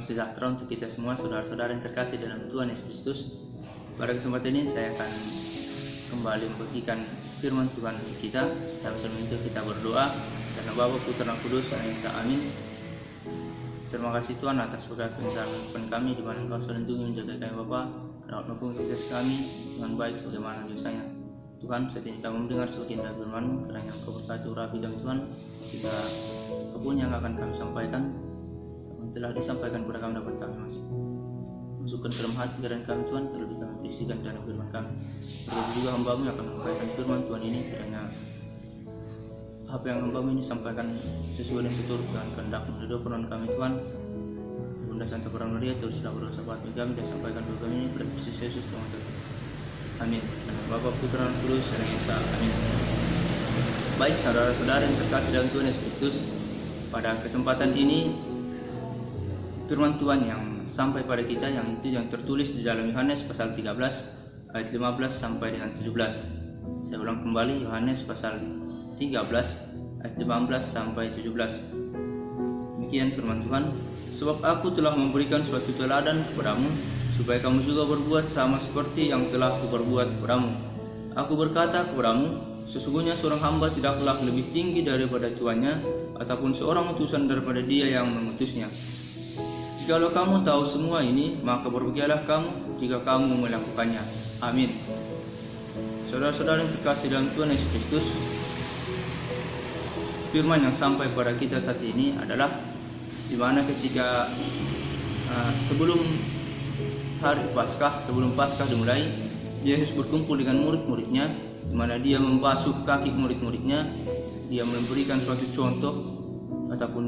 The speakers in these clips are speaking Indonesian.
sejahtera untuk kita semua, saudara-saudara yang terkasih dalam Tuhan Yesus Kristus. Pada kesempatan ini saya akan kembali membagikan firman Tuhan kita. Dalam sebelum itu kita berdoa. Karena Bapa, Putra, dan Kudus, Esa, amin. Terima kasih Tuhan atas berkat pengharapan kami di mana Engkau selalu lindungi menjaga kami Bapa. Rawat menopang tugas kami dengan baik sebagaimana biasanya. Tuhan, saat ini kami mendengar sebagian dari firman-Mu, kiranya Engkau berkati urapi kami Tuhan. Jika apapun yang akan kami sampaikan telah disampaikan kepada kami dapat kami masukkan ke dalam hati pikiran kami Tuhan, terlebih kami berisikan dalam firman kami. Terlebih juga hamba-Mu yang akan menyampaikan firman Tuhan ini, kiranya apa yang hamba-Mu ini sampaikan sesuai dengan seturut dengan kehendak-Mu. Ridho peran kami Tuhan, Bunda Santa Para Maria, terus sudah berdosa bagi kami dan sampaikan doa kami ini pada Kristus Yesus Tuhan kita. Amin. Bapa, Putra, dan Kudus, Esa, amin. Baik saudara-saudara yang terkasih dalam Tuhan Yesus Kristus, pada kesempatan ini firman Tuhan yang sampai pada kita yang tertulis di dalam Yohanes pasal 13 ayat 15 sampai dengan 17. Saya ulang kembali, Yohanes pasal 13 ayat 15 sampai 17. Demikian firman Tuhan. Sebab aku telah memberikan suatu teladan kepadamu, supaya kamu juga berbuat sama seperti yang telah kuperbuat kepadamu. Aku berkata kepadamu, sesungguhnya seorang hamba tidaklah lebih tinggi daripada tuannya, ataupun seorang utusan daripada dia yang mengutusnya. Jikalau kamu tahu semua ini, maka berbahagialah kamu jika kamu melakukannya. Amin. Saudara-saudara yang terkasih dalam Tuhan Yesus Kristus, firman yang sampai pada kita saat ini adalah di mana ketika sebelum hari Paskah, sebelum Paskah dimulai, Yesus berkumpul dengan murid-muridnya, di mana dia membasuh kaki murid-muridnya. Dia memberikan suatu contoh ataupun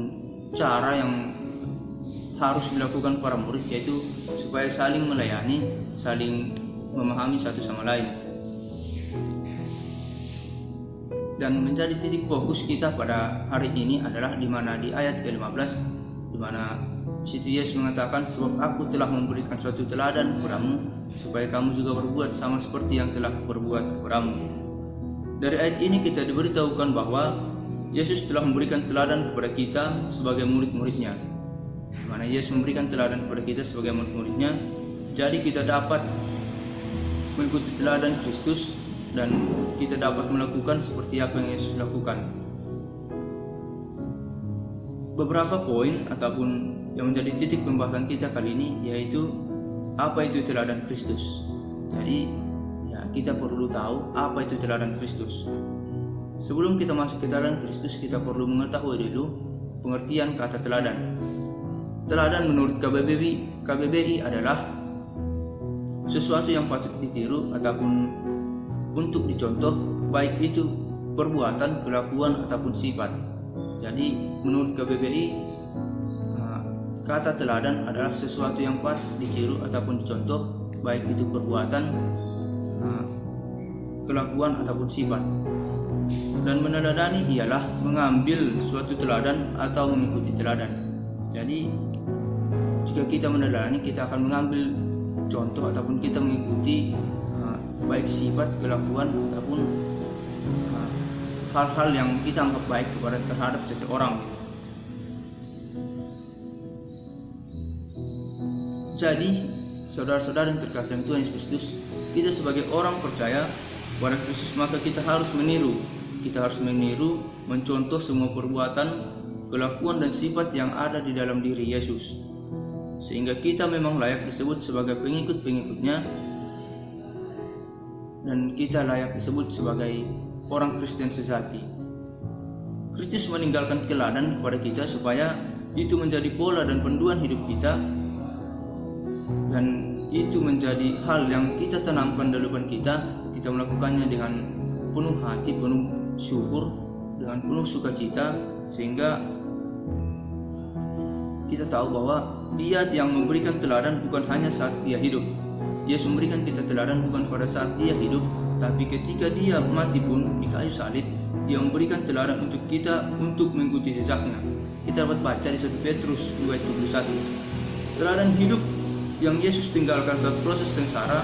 cara yang harus dilakukan para murid, yaitu supaya saling melayani, saling memahami satu sama lain. Dan menjadi titik fokus kita pada hari ini adalah di mana di ayat ke-15, di mana situ Yesus mengatakan, sebab aku telah memberikan suatu teladan kepadamu, supaya kamu juga berbuat sama seperti yang telah berbuat kepadamu. Dari ayat ini kita diberitahukan bahwa Yesus telah memberikan teladan kepada kita sebagai murid-muridnya. Di mana Yesus memberikan teladan kepada kita sebagai murid-muridnya, jadi kita dapat mengikuti teladan Kristus dan kita dapat melakukan seperti apa yang Yesus lakukan. Beberapa poin ataupun yang menjadi titik pembahasan kita kali ini yaitu apa itu teladan Kristus. Jadi kita perlu tahu apa itu teladan Kristus. Sebelum kita masuk ke teladan Kristus, kita perlu mengetahui dulu pengertian kata teladan. Teladan menurut KBBI adalah sesuatu yang patut ditiru ataupun untuk dicontoh, baik itu perbuatan, kelakuan ataupun sifat. Jadi menurut KBBI, kata teladan adalah sesuatu yang patut ditiru ataupun dicontoh, baik itu perbuatan, kelakuan ataupun sifat. Dan meneladani ialah mengambil suatu teladan atau mengikuti teladan. Jadi jika kita meneladani, kita akan mengambil contoh ataupun kita mengikuti baik sifat, kelakuan ataupun hal-hal yang kita anggap baik terhadap seseorang. Jadi saudara-saudara yang terkasih Tuhan Yesus Kristus, kita sebagai orang percaya pada Kristus, maka kita harus meniru. Kita harus meniru, mencontoh semua perbuatan, kelakuan dan sifat yang ada di dalam diri Yesus, sehingga kita memang layak disebut sebagai pengikut-pengikutnya, dan kita layak disebut sebagai orang Kristen sejati. Kristus meninggalkan teladan kepada kita supaya itu menjadi pola dan panduan hidup kita, dan itu menjadi hal yang kita tanamkan dalam depan kita. Kita melakukannya dengan penuh hati, penuh syukur, dengan penuh sukacita, sehingga kita tahu bahwa Dia yang memberikan teladan bukan hanya saat Dia hidup. Yesus memberikan kita teladan bukan pada saat Dia hidup, tapi ketika Dia mati pun di kayu salib, Dia memberikan teladan untuk kita untuk mengikuti jejaknya. Kita dapat baca di 1 Petrus 2:21. Teladan hidup yang Yesus tinggalkan saat proses sengsara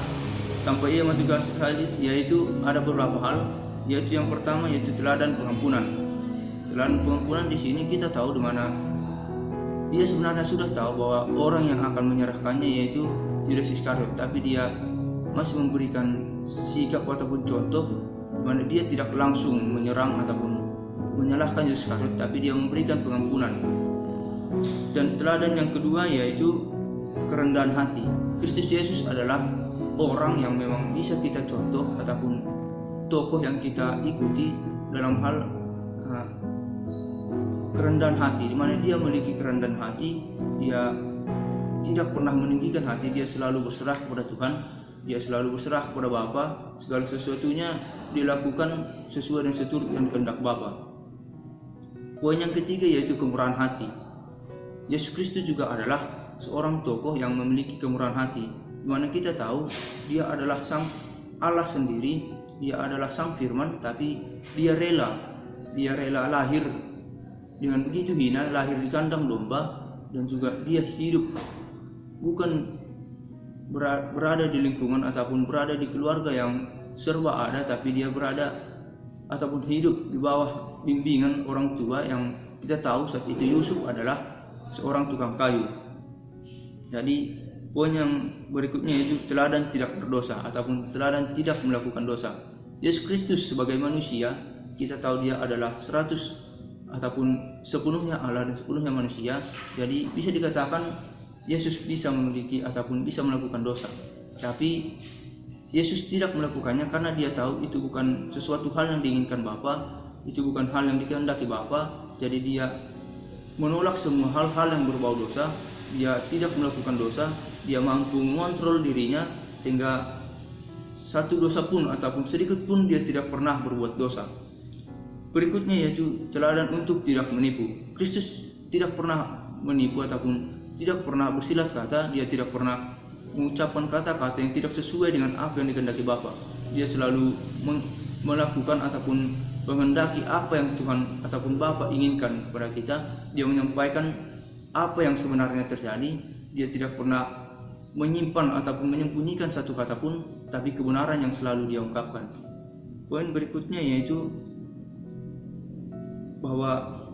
sampai Ia mati kayu salib, yaitu ada beberapa hal, yaitu yang pertama yaitu teladan pengampunan. Teladan pengampunan di sini kita tahu di mana Dia sebenarnya sudah tahu bahwa orang yang akan menyerahkannya yaitu Yudas Iskariot, tapi dia masih memberikan sikap ataupun contoh di mana dia tidak langsung menyerang ataupun menyalahkan Yudas Iskariot, tapi dia memberikan pengampunan. Dan teladan yang kedua yaitu kerendahan hati. Kristus Yesus adalah orang yang memang bisa kita contoh ataupun tokoh yang kita ikuti dalam hal kerendahan hati, di mana dia memiliki kerendahan hati. Dia tidak pernah meninggikan hati, dia selalu berserah kepada Tuhan, dia selalu berserah kepada Bapa. Segala sesuatunya dilakukan sesuai dengan seturut dan kehendak Bapa. Poin yang ketiga yaitu kemurahan hati. Yesus Kristus juga adalah seorang tokoh yang memiliki kemurahan hati, di mana kita tahu dia adalah Sang Allah sendiri, dia adalah Sang Firman, tapi dia rela lahir dengan begitu hina, lahir di kandang domba, dan juga dia hidup bukan berada di lingkungan ataupun berada di keluarga yang serba ada, tapi dia berada ataupun hidup di bawah bimbingan orang tua yang kita tahu saat itu Yusuf adalah seorang tukang kayu. Jadi poin yang berikutnya yaitu teladan tidak berdosa ataupun teladan tidak melakukan dosa. Yesus Kristus sebagai manusia, kita tahu dia adalah 100 ataupun sepenuhnya Allah dan sepenuhnya manusia. Jadi bisa dikatakan Yesus bisa memiliki ataupun bisa melakukan dosa. Tapi Yesus tidak melakukannya karena dia tahu itu bukan sesuatu hal yang diinginkan Bapa, itu bukan hal yang dikehendaki Bapa. Jadi dia menolak semua hal-hal yang berbau dosa. Dia tidak melakukan dosa, dia mampu mengontrol dirinya sehingga satu dosa pun ataupun sedikit pun dia tidak pernah berbuat dosa. Berikutnya yaitu teladan untuk tidak menipu. Kristus tidak pernah menipu ataupun tidak pernah bersilat kata, dia tidak pernah mengucapkan kata-kata yang tidak sesuai dengan apa yang dikehendaki Bapa. Dia selalu melakukan ataupun menghendaki apa yang Tuhan ataupun Bapa inginkan kepada kita. Dia menyampaikan apa yang sebenarnya terjadi. Dia tidak pernah menyimpan ataupun menyembunyikan satu kata pun, tapi kebenaran yang selalu dia ungkapkan. Poin berikutnya yaitu bahwa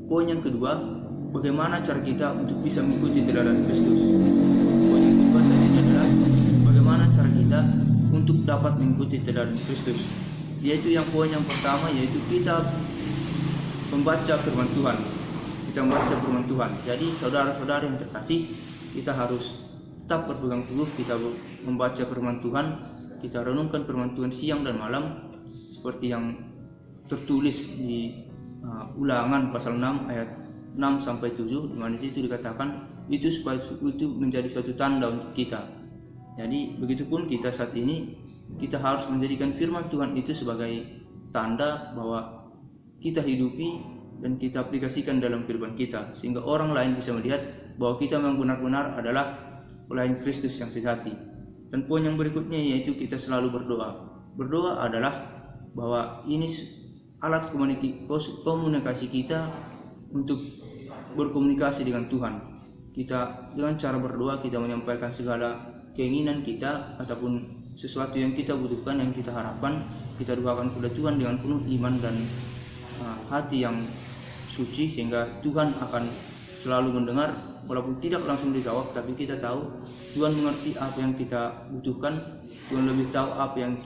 poin yang kedua, bagaimana cara kita untuk bisa mengikuti teladan Kristus. Poin yang kedua selanjutnya adalah bagaimana cara kita untuk dapat mengikuti teladan Kristus. Yaitu yang poin yang pertama yaitu kita membaca firman Tuhan. Kita membaca firman Tuhan. Jadi saudara-saudara yang terkasih, kita harus tetap berpegang teguh, kita membaca firman Tuhan, kita renungkan firman Tuhan siang dan malam seperti yang tertulis di Ulangan pasal 6 ayat 6 sampai 7, di mana situ dikatakan itu supaya itu menjadi suatu tanda untuk kita. Jadi begitupun kita saat ini, kita harus menjadikan firman Tuhan itu sebagai tanda bahwa kita hidupi dan kita aplikasikan dalam kehidupan kita, sehingga orang lain bisa melihat bahwa kita memang benar-benar adalah pelayan Kristus yang sejati. Dan poin yang berikutnya yaitu kita selalu berdoa. Berdoa adalah bahwa ini alat komunikasi kita untuk berkomunikasi dengan Tuhan. Kita dengan cara berdoa kita menyampaikan segala keinginan kita ataupun sesuatu yang kita butuhkan, yang kita harapkan, kita doakan kepada Tuhan dengan penuh iman dan hati yang suci, sehingga Tuhan akan selalu mendengar walaupun tidak langsung dijawab, tapi kita tahu Tuhan mengerti apa yang kita butuhkan. Tuhan lebih tahu apa yang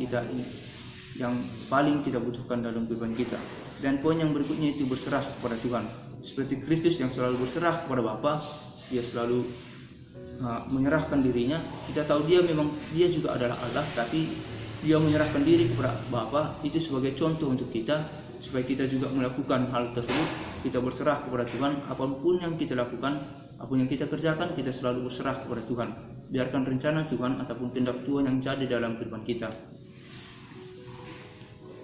paling kita butuhkan dalam kehidupan kita. Dan poin yang berikutnya itu berserah kepada Tuhan. Seperti Kristus yang selalu berserah kepada Bapa, dia selalu menyerahkan dirinya. Kita tahu dia juga adalah Allah, tapi dia menyerahkan diri kepada Bapa. Itu sebagai contoh untuk kita, supaya kita juga melakukan hal tersebut. Kita berserah kepada Tuhan, apapun yang kita lakukan, apapun yang kita kerjakan, kita selalu berserah kepada Tuhan. Biarkan rencana Tuhan ataupun kehendak Tuhan yang jadi dalam kehidupan kita.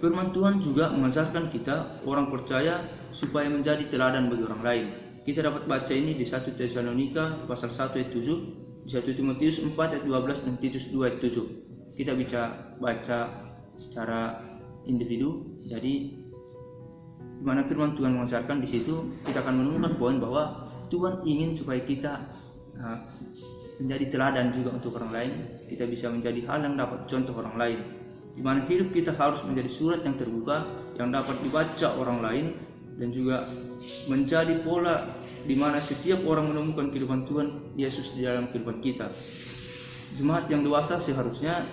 Firman Tuhan juga mengajarkan kita orang percaya supaya menjadi teladan bagi orang lain. Kita dapat baca ini di 1 Tesalonika pasal 1 ayat 7, di 1 Timotius 4 ayat 12 dan Titus 2 ayat 7. Kita bisa baca secara individu. Jadi di mana firman Tuhan mengajarkan di situ, kita akan menemukan poin bahwa Tuhan ingin supaya kita menjadi teladan juga untuk orang lain. Kita bisa menjadi hal yang dapat contoh orang lain. Di mana hidup kita harus menjadi surat yang terbuka yang dapat dibaca orang lain dan juga menjadi pola di mana setiap orang menemukan kehidupan Tuhan Yesus di dalam kehidupan kita. Jemaat yang dewasa seharusnya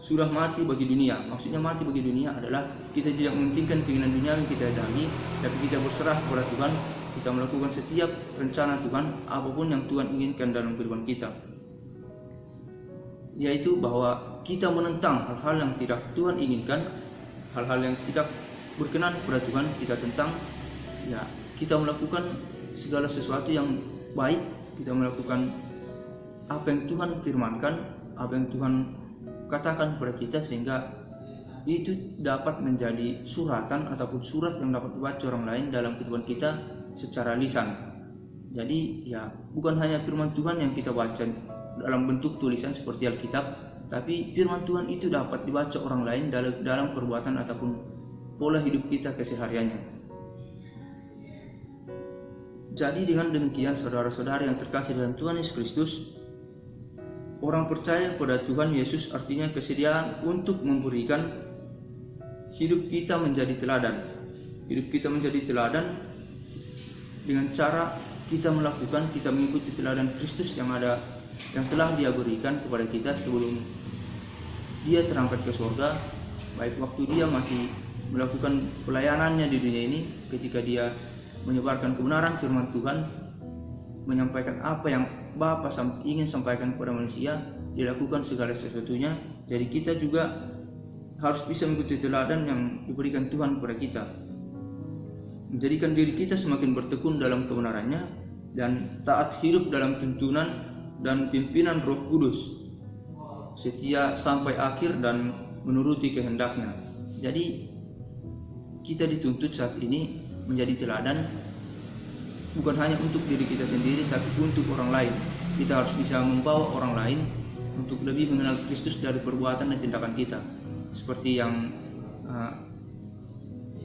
sudah mati bagi dunia. Maksudnya mati bagi dunia adalah kita tidak mementingkan keinginan dunia yang kita dahagi, tapi kita berserah kepada Tuhan. Kita melakukan setiap rencana Tuhan, apapun yang Tuhan inginkan dalam kehidupan kita, yaitu bahwa kita menentang hal-hal yang tidak Tuhan inginkan, hal-hal yang tidak berkenan kepada Tuhan. Kita tentang, ya, kita melakukan segala sesuatu yang baik, kita melakukan apa yang Tuhan firmankan, apa yang Tuhan katakan kepada kita, sehingga itu dapat menjadi suratan ataupun surat yang dapat dibaca orang lain dalam kehidupan kita secara lisan. Jadi ya, bukan hanya firman Tuhan yang kita baca dalam bentuk tulisan seperti Alkitab, tapi firman Tuhan itu dapat dibaca orang lain dalam perbuatan ataupun pola hidup kita kesehariannya. Jadi dengan demikian, saudara-saudara yang terkasih dalam Tuhan Yesus Kristus, orang percaya pada Tuhan Yesus artinya kesediaan untuk memberikan hidup kita menjadi teladan. Hidup kita menjadi teladan dengan cara kita mengikuti teladan Kristus yang telah Dia berikan kepada kita sebelum Dia terangkat ke surga, baik waktu Dia masih melakukan pelayanannya di dunia ini, ketika Dia menyebarkan kebenaran firman Tuhan, menyampaikan apa yang Bapa ingin sampaikan kepada manusia, dilakukan segala sesuatunya. Jadi kita juga harus bisa mengikuti teladan yang diberikan Tuhan kepada kita, menjadikan diri kita semakin bertekun dalam kebenarannya dan taat hidup dalam tuntunan dan pimpinan Roh Kudus, setia sampai akhir dan menuruti kehendaknya. Jadi kita dituntut saat ini menjadi teladan, bukan hanya untuk diri kita sendiri, tapi untuk orang lain. Kita harus bisa membawa orang lain untuk lebih mengenal Kristus dari perbuatan dan tindakan kita. Seperti yang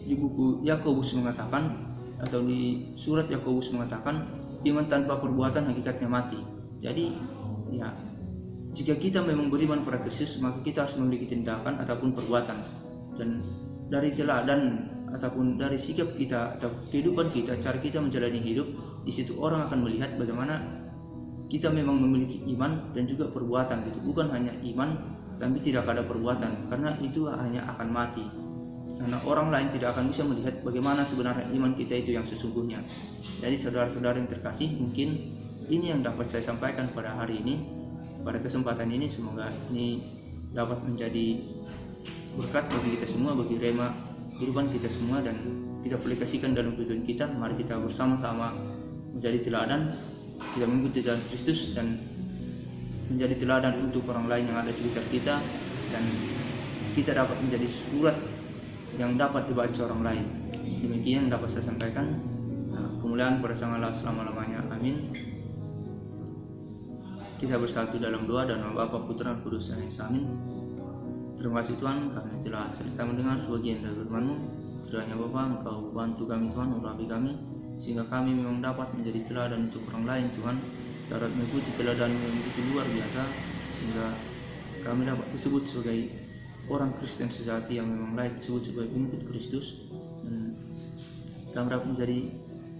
di buku Yakobus mengatakan, atau di surat Yakobus mengatakan, iman tanpa perbuatan hakikatnya mati. Jadi ya, jika kita memang beriman pada Kristus, maka kita harus memiliki tindakan ataupun perbuatan. Dan dari teladan ataupun dari sikap kita atau kehidupan kita, cara kita menjalani hidup, di situ orang akan melihat bagaimana kita memang memiliki iman dan juga perbuatan gitu. Bukan hanya iman tapi tidak ada perbuatan, karena itu hanya akan mati. Karena orang lain tidak akan bisa melihat bagaimana sebenarnya iman kita itu yang sesungguhnya. Jadi saudara-saudara yang terkasih, mungkin ini yang dapat saya sampaikan pada hari ini, pada kesempatan ini. Semoga ini dapat menjadi berkat bagi kita semua, bagi rema kehidupan kita semua, dan kita aplikasikan dalam tujuan kita. Mari kita bersama-sama menjadi teladan, kita mengikuti jalan Kristus dan menjadi teladan untuk orang lain yang ada di sekitar kita, dan kita dapat menjadi surat yang dapat dibaca orang lain. Demikian dapat saya sampaikan. Kemuliaan pada Sang Allah selama-lamanya. Amin. Kita bersatu dalam doa dan nama Bapa, Putra, dan Kudus. Amin. Terima kasih Tuhan, karena telah selesai mendengar sebagian dari firman-Mu. Kiranya Bapa, Engkau bantu kami Tuhan, urapi kami, sehingga kami memang dapat menjadi teladan untuk orang lain Tuhan. Dapat mengikuti teladan-Mu yang begitu luar biasa, sehingga kami dapat disebut sebagai orang Kristen sejati yang memang layak disebut sebagai pengikut Kristus. Dan kami dapat menjadi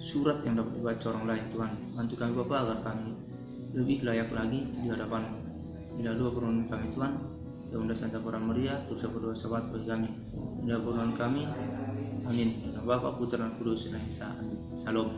surat yang dapat dibaca orang lain Tuhan. Bantu kami Bapa, agar kami lebih layak lagi di hadapan dua permohonan kami Tuhan. Dalam dasar Santa Peran Maria, terus berdoa sahabat bagi kami. Dalam permohonan kami. Amin. Dalam Bapa, Putra, dan Kudus. Amin. Salam.